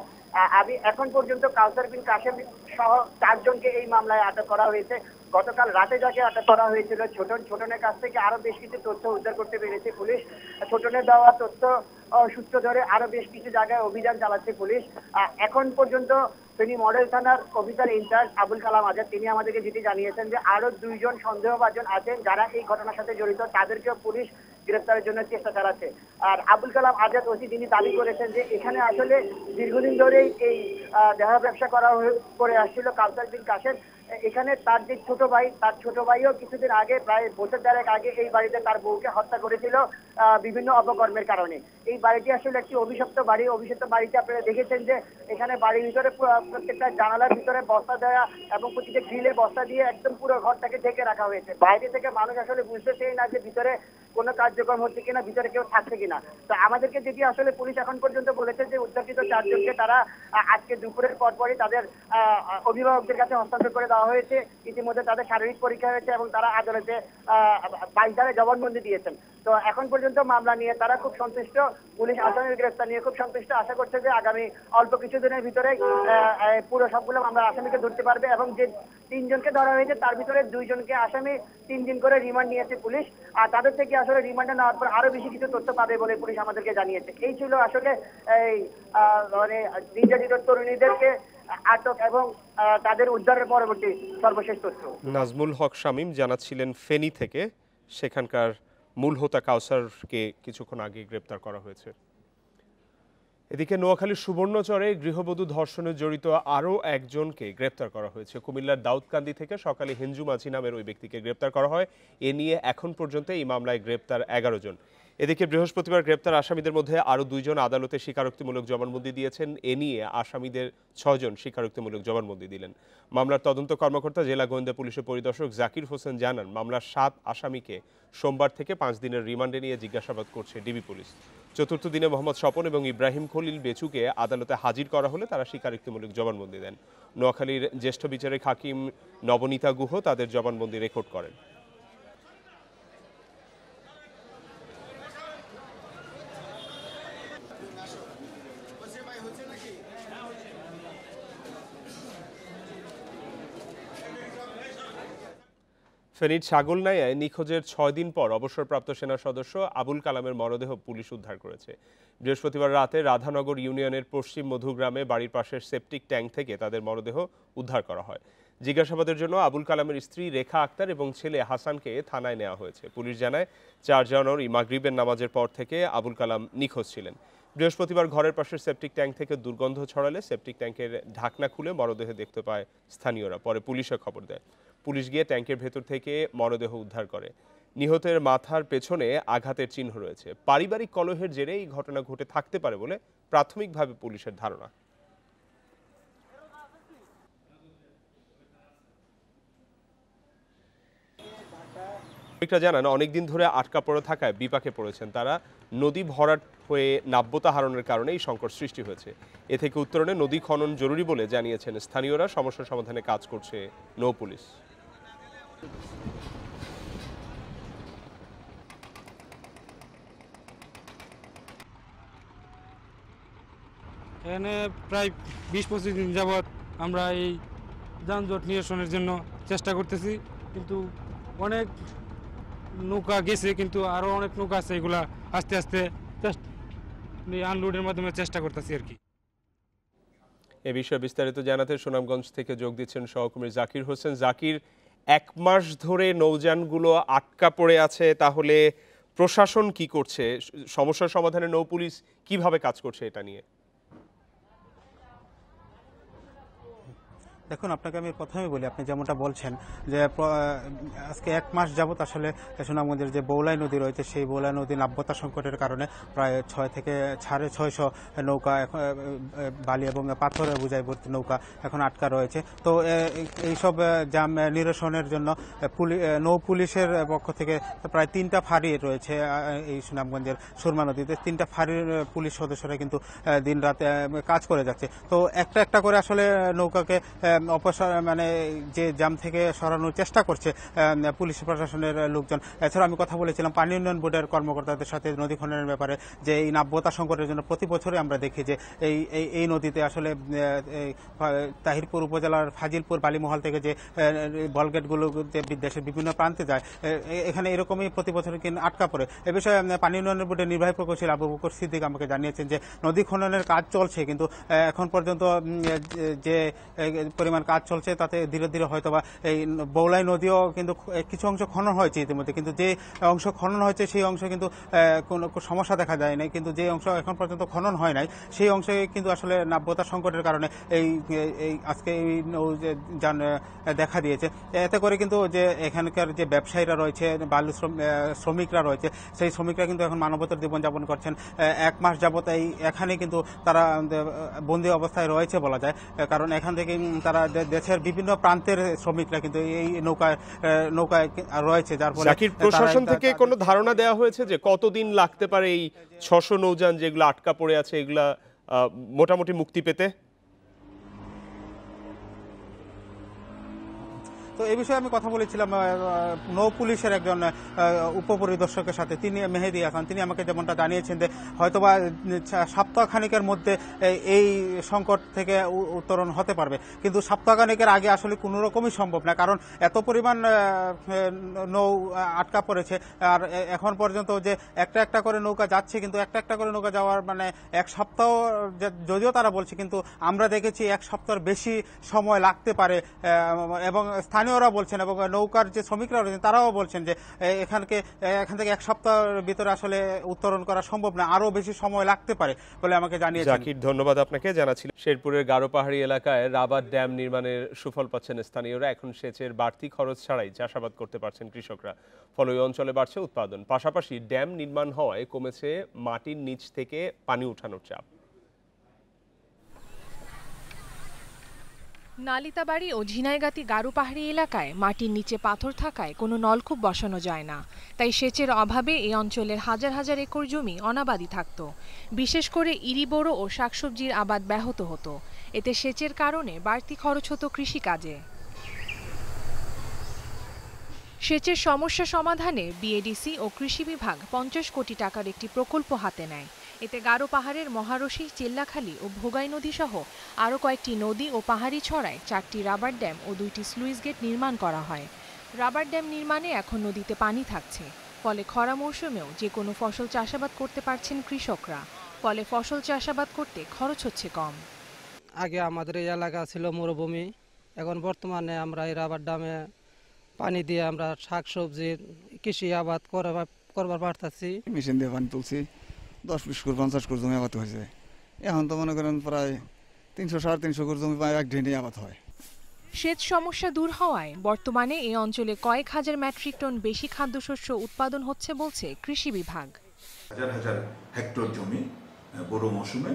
আমি এখন পর্যন্ত কাউসার বিন কাসেম সহ 4 জনকে এই মামলায় আটক করা হয়েছে। গতকাল রাতে যাকে আটক করা হয়েছিল ছোটনের কাছ থেকে আরো বেশ কিছু তথ্য উদ্ধার করতে পেরেছে পুলিশ। ছোটনের দেওয়া তথ্য সূত্র ধরে আরো বেশ কিছু জায়গায় অভিযান চালাচ্ছে পুলিশ। এখন পর্যন্ত ফেনী মডেল থানার অফিসার ইনচার্জ আবুল কালাম আজাদ তিনি আমাদেরকে যেটি জানিয়েছেন যে আরো 2 জন সন্দেহভাজন আছেন যারা এই ঘটনার সাথে জড়িত, তাদেরকেও পুলিশ গ্রেফতারের জন্য চেষ্টা চালাচ্ছে। আর আবুল কালাম আজাদ ওসি তিনি দাবি করেছেন যে এখানে আসলে দীর্ঘদিন ধরেই এই দেহ ব্যবসা করে আসছিল কাউসার বিন কাসেম। এখানে তার যে তার ছোট ভাইও কিছুদিন আগে প্রায় বছর 1.5 আগে এই বাড়িতে তার বউকে হত্যা করেছিল বিভিন্ন অপকর্মের কারণে। এই বাড়িটি আসলে একটি অভিশপ্ত বাড়িতে আপনারা দেখেছেন যে এখানে বাড়ির ভিতরে প্রত্যেকটা জানালার ভিতরে বস্তা দেওয়া এবং প্রতিটা গ্রিলে বস্তা দিয়ে একদম পুরো ঘরটাকে ঢেকে রাখা হয়েছে। বাইরে থেকে মানুষ আসলে বুঝতেছেই না যে ভিতরে কোনো কার্যক্রম হচ্ছে কিনা, ভিতরে কেউ থাকছে কিনা। তো আমাদেরকে যেটি আসলে পুলিশ এখন পর্যন্ত বলেছে যে উদ্ধারকৃত 4 জনকে তারা আজকে দুপুরের পরপরই তাদের অভিভাবকদের কাছে হস্তান্তর করে দেওয়া হয়েছে। ইতিমধ্যে তাদের শারীরিক পরীক্ষা হয়েছে এবং তারা আদালতে 22 ধারায় জবানবন্দি দিয়েছেন। তো এখন পর্যন্ত মামলা নিয়ে তারা খুব সন্তুষ্ট, পুলিশ আসামির গ্রেফতার নিয়ে খুব সন্তুষ্ট। আশা করছে যে আগামী অল্প কিছুদিনের ভিতরে পুরো সবগুলো মামলা আসামিকে ধরতে পারবে এবং যে 3 জনকে ধরা হয়েছে তার ভিতরে 2 জনকে আসামি 3 দিন করে রিমান্ড নিয়েছে পুলিশ। আর তাদের থেকে আসলে রিমান্ডে নেওয়ার পর আরো বেশি কিছু তথ্য পাবে বলে পুলিশ আমাদেরকে জানিয়েছে। এই ছিল আসলে এই মানে নির্যাতিত তরুণীদেরকে আটক এবং তাদের উদ্ধারের পরবর্তী সর্বশেষ তথ্য। নাজমুল হক শামীম জানাচ্ছিলেন ফেনী থেকে, সেখানকার মূল হোতা কাউসারকে কিছুক্ষণ আগে গ্রেপ্তার করা হয়েছে। এদিকে নোয়াখালীর সুবর্ণচরে গৃহবধূ ধর্ষণে জড়িত আরও একজনকে গ্রেপ্তার করা হয়েছে। কুমিল্লার দাউদকান্দি থেকে সকালে হিঞ্জু মাঝি নামের ওই ব্যক্তিকে গ্রেপ্তার করা হয়। এ নিয়ে এখন পর্যন্ত এই মামলায় গ্রেপ্তার 11 জন। এদিকে বৃহস্পতিবার গ্রেপ্তার আসামিদের মধ্যে আরও 2 জন আদালতে স্বীকারোক্তিমূলক জবানবন্দি দিয়েছেন। এ নিয়ে আসামিদের 6 জন স্বীকারোক্তিমূলক জবানবন্দি দিলেন। মামলার তদন্ত কর্মকর্তা জেলা গোয়েন্দা পুলিশের পরিদর্শক জাকির হোসেন জানান, মামলার 7 আসামিকে সোমবার থেকে 5 দিনের রিমান্ডে নিয়ে জিজ্ঞাসাবাদ করছে ডিবি পুলিশ। চতুর্থ দিনে মোহাম্মদ স্বপন এবং ইব্রাহিম খলিল বেচুকে আদালতে হাজির করা হলে তারা স্বীকারোক্তিমূলক জবানবন্দি দেন। নোয়াখালীর জ্যেষ্ঠ বিচারিক হাকিম নবনীতা গুহ তাদের জবানবন্দি রেকর্ড করেন। ফেনীর ছাগলনাইয়ায় নিখোঁজের 6 দিন পর অবসরপ্রাপ্ত সেনা সদস্য আবুল কালামের মরদেহ পুলিশ উদ্ধার করেছে। বৃহস্পতিবার রাতে রাধানগর ইউনিয়নের পশ্চিম মধুগ্রামে বাড়ির পাশের সেপটিক ট্যাঙ্ক থেকে তাদের মরদেহ উদ্ধার করা হয়। জিজ্ঞাসাবাদের জন্য আবুল কালামের স্ত্রী রেখা আক্তার এবং ছেলে হাসানকে থানায় নেওয়া হয়েছে। পুলিশ জানায় 4 জানুয়ারি মাগরিবের নামাজের পর থেকে আবুল কালাম নিখোঁজ ছিলেন। বৃহস্পতিবার ঘরের পাশের সেপটিক ট্যাঙ্ক থেকে দুর্গন্ধ ছড়ালে সেপটিক ট্যাঙ্কের ঢাকনা খুলে মরদেহ দেখতে পায় স্থানীয়রা। পরে পুলিশে খবর দেয়। পুলিশ গিয়ে ট্যাঙ্কের ভেতর থেকে মরদেহ উদ্ধার করে। নিহতের মাথার পেছনে আঘাতের চিহ্ন রয়েছে। পারিবারিক কলহের জেরে এই ঘটনা ঘটে থাকতে পারে বলে প্রাথমিকভাবে পুলিশের ধারণা। জানান, অনেকদিন ধরে আটকা পড়ে থাকায় বিপাকে পড়েছেন তারা। নদী ভরাট হয়ে নাব্যতা হারানোর কারণে এই সংকট সৃষ্টি হয়েছে। এ থেকে উত্তরণে নদী খনন জরুরি বলে জানিয়েছেন স্থানীয়রা। সমস্যা সমাধানে কাজ করছে নৌ পুলিশ। এখানে প্রায় 20-25 দিন যাবৎ আমরা এই যানজট নিরসনের জন্য চেষ্টা করতেছি, কিন্তু অনেক নৌকা গেছে, কিন্তু আরও অনেক নৌকা আছে, এগুলা আস্তে আস্তে আনলোডের মাধ্যমে চেষ্টা করতেছি আর কি। এ বিষয়ে বিস্তারিত জানাতে সুনামগঞ্জ থেকে যোগ দিচ্ছেন সহকর্মী জাকির হোসেন। জাকির, 1 মাস ধরে নৌযানগুলো আটকা পড়ে আছে, তাহলে প্রশাসন কি করছে? সমস্যার সমাধানে নৌ পুলিশ কিভাবে কাজ করছে এটা নিয়ে? দেখুন, আপনাকে আমি প্রথমে বলি, আপনি যেমনটা বলছেন যে আজকে 1 মাস যাবত আসলে সুনামগঞ্জের যে বৌলাই নদী রয়েছে সেই বৌলাই নদী নাব্যতা সংকটের কারণে প্রায় 6 থেকে 650 নৌকা বালি এবং পাথরে বোঝাই ভর্তি নৌকা এখন আটকা রয়েছে। তো এইসব জাম নিরসনের জন্য নৌ পুলিশের পক্ষ থেকে প্রায় 3টা ফাঁড়ি রয়েছে এই সুনামগঞ্জের সুরমা নদীতে। 3টা ফাঁড়ির পুলিশ সদস্যরা কিন্তু দিন রাত কাজ করে যাচ্ছে। তো একটা একটা করে আসলে নৌকাকে মানে যে জাম থেকে সরানোর চেষ্টা করছে পুলিশ প্রশাসনের লোকজন। এছাড়া আমি কথা বলেছিলাম পানি উন্নয়ন বোর্ডের কর্মকর্তাদের সাথে নদী খননের ব্যাপারে, যে এই নাব্যতা সংকটের জন্য প্রতি বছরই আমরা দেখি যে এই নদীতে আসলে তাহিরপুর উপজেলার ফাজিলপুর বালিমহল থেকে যে বলগেটগুলো যে দেশের বিভিন্ন প্রান্তে যায়, এখানে এরকমই প্রতি বছর কিন্তু আটকা পড়ে। এ বিষয়ে পানি উন্নয়ন বোর্ডের নির্বাহী প্রকৌশলী আবু বকর সিদ্দিক আমাকে জানিয়েছেন যে নদী খননের কাজ চলছে, কিন্তু এখন পর্যন্ত যে পরিমাণ কাজ চলছে তাতে ধীরে ধীরে হয়তোবা এই বৌলাই নদীও কিন্তু কিছু অংশ খনন হয়েছে ইতিমধ্যে, কিন্তু যে অংশ খনন হয়েছে সেই অংশ কিন্তু কোনো সমস্যা দেখা যায় নাই, কিন্তু যে অংশ এখন পর্যন্ত খনন হয় নাই সেই অংশে কিন্তু আসলে নাব্যতা সংকটের কারণে এই আজকে এই যান দেখা দিয়েছে। এতে করে কিন্তু যে এখানকার যে ব্যবসায়ীরা রয়েছে, বালু শ্রমিকরা রয়েছে, সেই শ্রমিকরা কিন্তু এখন মানবতার জীবনযাপন করছেন। 1 মাস যাবত এখানে কিন্তু তারা বন্দী অবস্থায় রয়েছে বলা যায়, কারণ এখান থেকে তারা দেশের বিভিন্ন প্রান্তের শ্রমিকরা কিন্তু এই নৌকায় রয়েছে, যার ফলে প্রশাসন থেকে কোনো ধারণা দেওয়া হয়েছে যে কতদিন লাগতে পারে এই 600 নৌযান যেগুলো আটকা পড়ে আছে এগুলা মোটামুটি মুক্তি পেতে? তো এই বিষয়ে আমি কথা বলেছিলাম নৌ পুলিশের একজন উপপরিদর্শকের সাথে, তিনি মেহেদি হাসান। তিনি আমাকে যেমনটা জানিয়েছেন যে হয়তোবা সপ্তাহখানেকের মধ্যে এই সংকট থেকে উত্তরণ হতে পারবে, কিন্তু সপ্তাহখানেকের আগে আসলে কোনো রকমই সম্ভব না, কারণ এত পরিমাণ নৌ আটকা পড়েছে। আর এখন পর্যন্ত যে একটা একটা করে নৌকা যাচ্ছে, কিন্তু একটা একটা করে নৌকা যাওয়ার মানে 1 সপ্তাহ যদিও তারা বলছে, কিন্তু আমরা দেখেছি 1 সপ্তাহের বেশি সময় লাগতে পারে। এবং স্থানীয়রা বলছেন এবং নৌকার যে শ্রমিকরা রয়েছেন তারাও বলছেন যে এখান থেকে 1 সপ্তাহের ভিতরে আসলে উত্তরণ করা সম্ভব না, আরো বেশি সময় লাগতে পারে বলে আমাকে জানিয়েছেন। জাকির, ধন্যবাদ আপনাকে। জানাচ্ছিল শেরপুরের গারো পাহাড়ি এলাকায় রাবার ড্যাম নির্মাণের সুফল পাচ্ছেন স্থানীয়রা। এখন সেচের বাড়তি খরচ ছাড়াই চাষাবাদ করতে পারছেন কৃষকরা, ফলে ওই অঞ্চলে বাড়ছে উৎপাদন। পাশাপাশি ড্যাম নির্মাণ হওয়ায় কমেছে মাটির নিচ থেকে পানি উঠানোর চাপ। নালিতাবাড়ি ও ঝিনাইগাতি গারো পাহাড়ি এলাকায় মাটির নিচে পাথর থাকায় কোনো নলকূপ বসানো যায় না, তাই সেচের অভাবে এই অঞ্চলের হাজার হাজার একর জমি অনাবাদি থাকত। বিশেষ করে ইরি বোরো ও শাকসবজির আবাদ ব্যাহত হতো। এতে সেচের কারণে বাড়তি খরচ হতো কৃষিকাজে। সেচের সমস্যা সমাধানে বিএডিসি ও কৃষি বিভাগ 50 কোটি টাকার একটি প্রকল্প হাতে নেয়। এতে গারো পাহাড়ের মহারশী, চিল্লাখালী ও ভোগাই নদী সহ আরও কয়েকটি নদী ও পাহাড়ি ছড়ায় 4টি রাবার ড্যাম ও 2টি স্লুইস গেট নির্মাণ করা হয়। রাবার ড্যাম নির্মাণে এখন নদীতে পানি থাকছে, ফলে খরা মৌসুমেও যে কোনো ফসল চাষাবাদ করতে পারছেন কৃষকরা। ফলে ফসল চাষাবাদ করতে খরচ হচ্ছে কম। আগে আমাদের এই এলাকা ছিল মরুভূমি, এখন বর্তমানে আমরা এই রাবার ড্যামে পানি দিয়ে আমরা শাকসবজি কৃষি আবাদ করবার পারতেছি। মেশিন দিয়ে পানি তুলছি, 10-20 করে 50 করে জমি আবাদ হয়েছে। এখন তো মনে করেন প্রায় 300-350 করে জমি এক ঢেনে আবাদ হয়। সেচ সমস্যা দূর হওয়ায় বর্তমানে এই অঞ্চলে কয়েক হাজার মেট্রিক টন বেশি খাদ্যশস্য উৎপাদন হচ্ছে বলছে কৃষি বিভাগ। হাজার হাজার হেক্টর জমি বড় মৌসুমে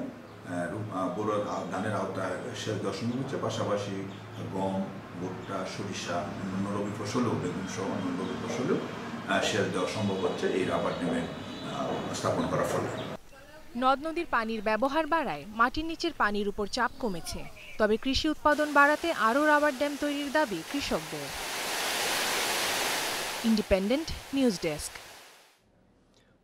বড় ধানের আওতায় সেচ দেওয়া সম্ভব হচ্ছে। পাশাপাশি গম, ভুট্টা, সরিষা, অন্যান্য রবি ফসলও, বেগুন সহ অন্য রবি ফসলেও সেচ দেওয়া সম্ভব হচ্ছে এই রাবার ড্যামে স্থাপন করার ফলে। নদ নদীর পানির ব্যবহার বাড়ায় মাটির নিচের পানির উপর চাপ কমেছে, তবে কৃষি উৎপাদন বাড়াতে আরও রাবার ড্যাম তৈরির দাবি কৃষকদের। Independent news desk.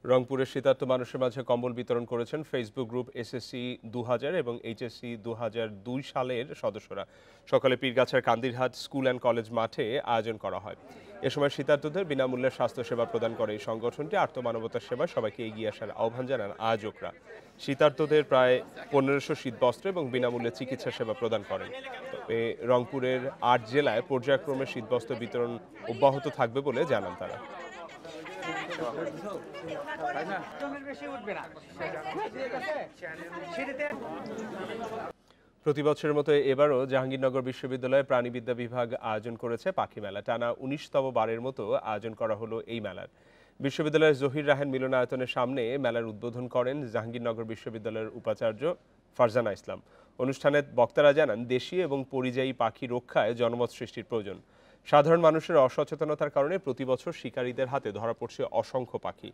রংপুরের শীতার্ত মানুষের মাঝে কম্বল বিতরণ করেছেন ফেসবুক গ্রুপ এসএসসি 2000 এবং এইচএসসি 2002 সালের সদস্যরা। সকালে পীরগাছার কান্দিরহাট স্কুল অ্যান্ড কলেজ মাঠে আয়োজন করা হয়। এ সময় শীতার্তদের বিনামূল্যে স্বাস্থ্যসেবা প্রদান করে এই সংগঠনটি। আর্তমানবতার সেবায় সবাইকে এগিয়ে আসার আহ্বান জানান আয়োজকরা। শীতার্তদের প্রায় 1500 শীতবস্ত্র এবং বিনামূল্যে চিকিৎসা সেবা প্রদান করেন। তবে রংপুরের 8 জেলায় পর্যায়ক্রমে শীতবস্ত্র বিতরণ অব্যাহত থাকবে বলে জানান তারা। প্রতি বছরের মতো এবারও জাহাঙ্গীরনগর বিশ্ববিদ্যালয়ে প্রাণীবিদ্যা বিভাগ আয়োজন করেছে পাখি মেলা। টানা ১৯তম বারের মতো আয়োজন করা হলো এই মেলার। বিশ্ববিদ্যালয়ের জহির রাহেন মিলনায়তনের সামনে মেলার উদ্বোধন করেন জাহাঙ্গীরনগর বিশ্ববিদ্যালয়ের উপাচার্য ফারজানা ইসলাম। অনুষ্ঠানে বক্তারা জানান, দেশীয় এবং পরিযায়ী পাখি রক্ষায় জনমত সৃষ্টির প্রয়োজন। সাধারণ মানুষের অসচেতনতার কারণে প্রতি বছর শিকারীদের হাতে ধরা পড়ছে অসংখ্য পাখি।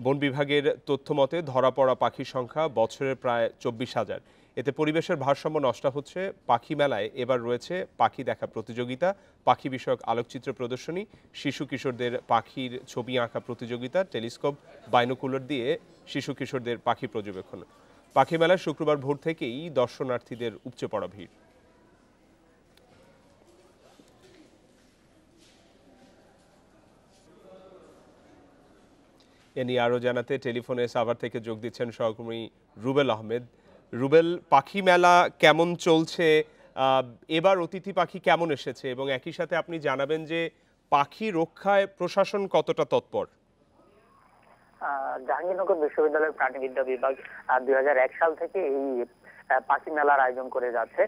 বন বিভাগের তথ্য মতে ধরা পড়া পাখির সংখ্যা বছরে প্রায় ২৪,০০০। এতে পরিবেশের ভারসাম্য নষ্ট হচ্ছে। পাখি মেলায় এবার রয়েছে পাখি দেখা প্রতিযোগিতা, পাখি বিষয়ক আলোকচিত্র প্রদর্শনী, শিশু কিশোরদের পাখির ছবি আঁকা প্রতিযোগিতা, টেলিস্কোপ, বাইনোকুলার দিয়ে শিশু কিশোরদের পাখি পর্যবেক্ষণ। পাখি মেলায় শুক্রবার ভোর থেকেই দর্শনার্থীদের উপচে পড়া ভিড়। এ নিয়ে আরও জানাতে টেলিফোনে সাভার থেকে যোগ দিচ্ছেন সহকর্মী রুবেল আহমেদ। রুবেল, পাখি মেলা কেমন চলছে, এবার অতিথি পাখি কেমন এসেছে, এবং একই সাথে আপনি জানাবেন যে পাখি রক্ষায় প্রশাসন কতটা তৎপর? জাহাঙ্গীরনগর বিশ্ববিদ্যালয়ের প্রাণীবিদ্যা বিভাগ ২০০১ সাল থেকে এই পাখি মেলার আয়োজন করে যাচ্ছে।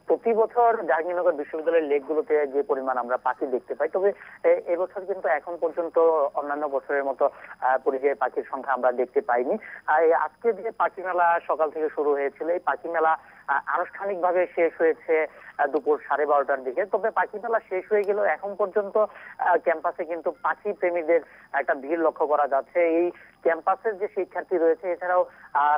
প্রতি বছর জাহাঙ্গীরনগর বিশ্ববিদ্যালয়ের লেকগুলোতে যে পরিমাণ আমরা পাখি দেখতে পাই, তবে এবছর কিন্তু এখন পর্যন্ত অন্যান্য বছরের মতো পরিযায়ী পাখির সংখ্যা আমরা দেখতে পাইনি। আজকে যে পাখি মেলা সকাল থেকে শুরু হয়েছিল, এই পাখি মেলা আনুষ্ঠানিকভাবে শেষ হয়েছে দুপুর 12:30টার দিকে। তবে পাখি মেলা শেষ হয়ে গেলেও এখন পর্যন্ত ক্যাম্পাসে কিন্তু পাখি প্রেমীদের একটা ভিড় লক্ষ্য করা যাচ্ছে। এই ক্যাম্পাসের যে শিক্ষার্থী রয়েছে, এছাড়াও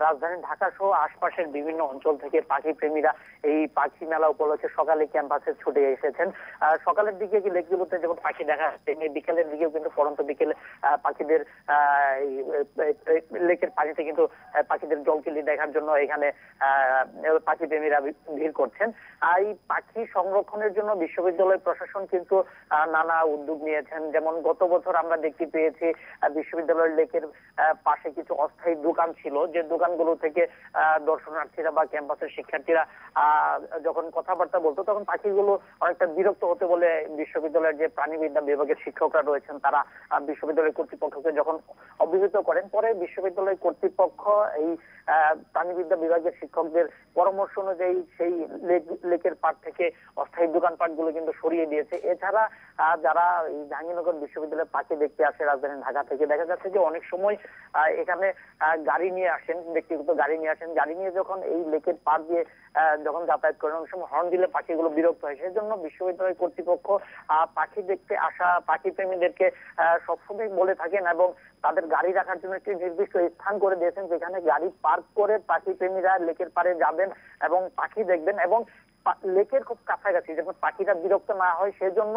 রাজধানী ঢাকা সহ আশপাশের বিভিন্ন অঞ্চল থেকে পাখি প্রেমীরা এই পাখি মেলা উপলক্ষে সকালে ক্যাম্পাসে ছুটে এসেছেন। সকালের দিকে লেকগুলোতে যখন পাখি দেখা যাচ্ছে, বিকেলের দিকেও কিন্তু পরন্ত বিকেলে পাখিদের লেকের পানিতে কিন্তু পাখিদের জলকিলি দেখার জন্য এখানে পাখি প্রেমীরা ভিড় করছেন। এই পাখি সংরক্ষণের জন্য বিশ্ববিদ্যালয় প্রশাসন কিন্তু নানা উদ্যোগ নিয়েছেন। যেমন গত বছর আমরা দেখতে পেয়েছি বিশ্ববিদ্যালয়ের লেকের পাশে কিছু অস্থায়ী দোকান ছিল, যে দোকানগুলো থেকে দর্শনার্থীরা বা ক্যাম্পাসের শিক্ষার্থীরা যখন কথাবার্তা বলতো, তখন পাখিগুলো অনেকটা বিরক্ত হতে বলে বিশ্ববিদ্যালয়ের যে প্রাণীবিদ্যা বিভাগের শিক্ষকরা রয়েছেন তারা বিশ্ববিদ্যালয় কর্তৃপক্ষকে যখন অবহিত করেন, পরে বিশ্ববিদ্যালয় কর্তৃপক্ষ এই প্রাণীবিদ্যা বিভাগের শিক্ষকদের পরামর্শ অনুযায়ী সেই লেকের পাড় থেকে অস্থায়ী দোকানপাটগুলো কিন্তু সরিয়ে দিয়েছে। এছাড়া যারা এই জাহাঙ্গীরনগর বিশ্ববিদ্যালয়ে পাখি দেখতে আসে রাজধানী ঢাকা থেকে, দেখা যাচ্ছে যে অনেক সময় এখানে গাড়ি নিয়ে আসেন, ব্যক্তিগত গাড়ি নিয়ে আসেন। গাড়ি নিয়ে যখন এই লেকের পাড় দিয়ে যখন যাতায়াত করেন, অনেক সময় হর্ন দিলে পাখিগুলো বিরক্ত হয়। সেজন্য বিশ্ববিদ্যালয় কর্তৃপক্ষ পাখি দেখতে আসা পাখি প্রেমীদেরকে সবসময় বলে থাকেন এবং তাদের গাড়ি রাখার জন্য একটি নির্দিষ্ট স্থান করে দিয়েছেন, যেখানে গাড়ি পার্ক করে পাখি প্রেমীরা লেকের পাড়ে যাবেন এবং পাখি দেখবেন। এবং লেকের খুব কাছাকাছি, যেমন পাখিরা বিরক্ত না হয় সেজন্য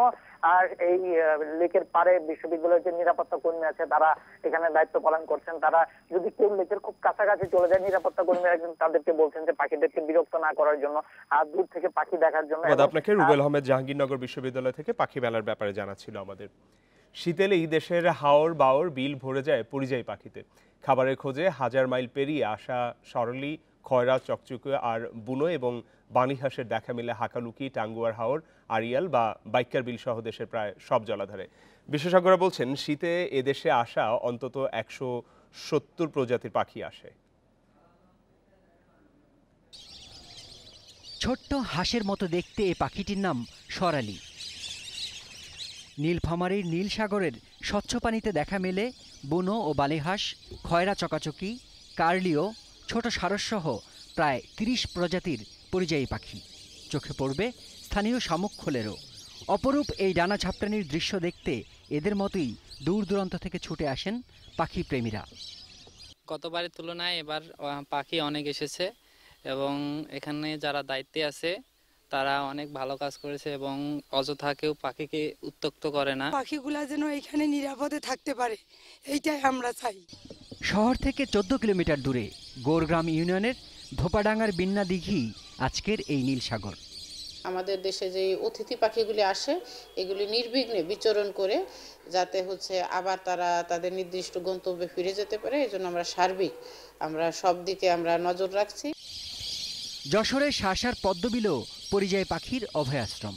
আর এই লেকের পাড়ে বিশ্ববিদ্যালয়ের যে নিরাপত্তা কর্মী আছে তারা এখানে দায়িত্ব পালন করছেন। তারা যদি কেউ লেকের খুব কাছাকাছি চলে যায়, নিরাপত্তা কর্মীরা তাদেরকে বলছেন যে পাখিদেরকে বিরক্ত না করার জন্য আর দূর থেকে পাখি দেখার জন্য। আপনাকে রুবেল আহমেদ জাহাঙ্গীরনগর বিশ্ববিদ্যালয় থেকে পাখি মেলার ব্যাপারে জানাচ্ছিল আমাদের। শীতেলেই দেশের হাওর বাওর বিল ভরে যায় পরিযায়ী পাখিতে। খাবারের খোঁজে হাজার মাইল পেরিয়ে আসা সরলি, খয়রা, চকচকে আর বুনো এবং বাণীহাঁসের দেখা মিলে হাকালুকি, টাঙ্গুয়ার হাওর, আড়িয়াল বা বাইক্কার বিল সহ দেশের প্রায় সব জলাধারে। বিশেষজ্ঞরা বলছেন, শীতে এদেশে আসা অন্তত ১৭০ প্রজাতির পাখি আসে। ছোট্ট হাঁসের মতো দেখতে এ পাখিটির নাম সরালি। নীলফামারীর নীল সাগরের স্বচ্ছ পানিতে দেখা মেলে বুনো ও বালিহাঁস, খয়রা, চকাচকি, কার্লিও, ছোট সারসসহ প্রায় ৩০ প্রজাতির পরিযায়ী পাখি। চোখে পড়বে স্থানীয় শামুকখোলেরও। অপরূপ এই ডানা ঝাপটানির দৃশ্য দেখতে এদের মতোই দূর দূরান্ত থেকে ছুটে আসেন পাখি প্রেমীরা। গতবারের তুলনায় এবার পাখি অনেক এসেছে এবং এখানে যারা দায়িত্বে আছে তারা অনেক ভালো কাজ করেছে এবং অযথা কেউ পাখিকে উত্ত্যক্ত করে না। পাখিগুলা যেন এখানে নিরাপদে থাকতে পারে, এইটাই আমরা চাই। শহর থেকে ১৪ কিলোমিটার দূরে গোরগ্রাম ইউনিয়নের ধোপাডাঙ্গার বিন্না দিঘি আজকের এই নীলসাগর। আমাদের দেশে যে অতিথি পাখিগুলি আসে এগুলি নির্বিঘ্নে বিচরণ করে যাতে আবার তারা তাদের নির্দিষ্ট গন্তব্যে ফিরে যেতে পারে, এজন্য আমরা সব দিকে আমরা নজর রাখছি। যশোরের শাসার পদ্মবিলও পরিযায়ী পাখির অভয়াশ্রম।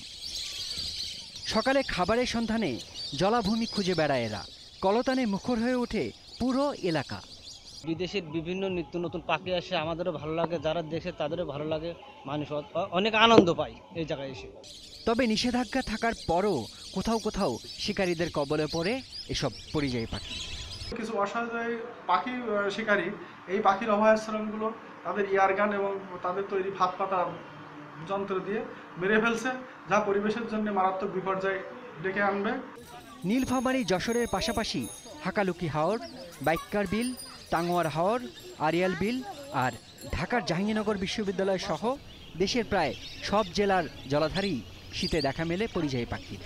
সকালে খাবারের সন্ধানে জলাভূমি খুঁজে বেড়ায় এরা। কলতানে মুখর হয়ে ওঠে পুরো এলাকা। বিদেশের বিভিন্ন নিত্য নতুন পাখি আসে, আমাদেরও ভালো লাগে, যারা দেখে তাদেরও ভালো লাগে, মানুষ অনেক আনন্দ পায় এই জায়গায় এসে। তবে নিষেধাজ্ঞা থাকার পরও কোথাও কোথাও শিকারীদের কবলে পড়ে এসব পরিযায়ী পাখি। কিছু অসাধারণ পাখি শিকারী এই পাখির অভয়াশ্রমগুলো তাদের ইয়ারগান এবং তাদের তৈরি ভাত পাতা যন্ত্র দিয়ে মেরে ফেলছে, যা পরিবেশের জন্য মারাত্মক বিপর্যয় ডেকে আনবে। নীলফামারী যশোরের পাশাপাশি হাকালুকি হাওর, বাইক্কার বিল, টাঙ্গুয়ার হাওর, আরিয়াল বিল আর ঢাকার জাহাঙ্গীরনগর বিশ্ববিদ্যালয় সহ দেশের প্রায় সব জেলার জলাধারেই শীতে দেখা মেলে পরিযায়ী পাখির।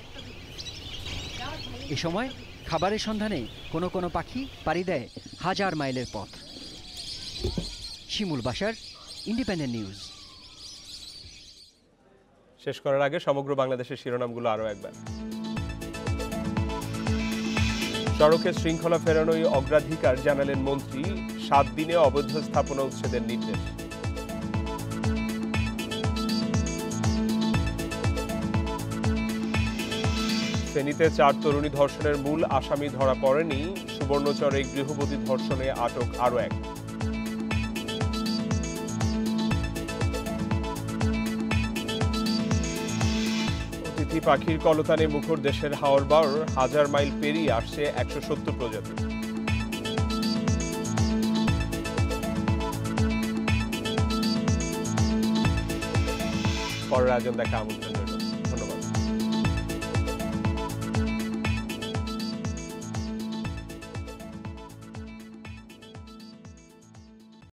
এ সময় খাবারের সন্ধানে কোনো কোনো পাখি পাড়ি দেয় 1000 মাইলের পথ। শিমুল বাশার, ইন্ডিপেন্ডেন্ট নিউজ। শেষ করার আগে সমগ্র বাংলাদেশের শিরোনামগুলো আরও একবার। সড়কে শৃঙ্খলা ফেরানোই অগ্রাধিকার জানালেন মন্ত্রী, 7 দিনে অবৈধ স্থাপনা উচ্ছেদের নির্দেশ। ফেনীতে 4 তরুণী ধর্ষণের মূল আসামি ধরা পড়েনি, সুবর্ণচরে গৃহবধূ ধর্ষণে আটক আরও এক। অতিথি পাখির কলতানে মুখর দেশের হাওরবাউর, 1000 মাইল পেরিয়ে আসছে 170 প্রজাতি। পরের আয়োজন দেখা আমন্ত্রণ।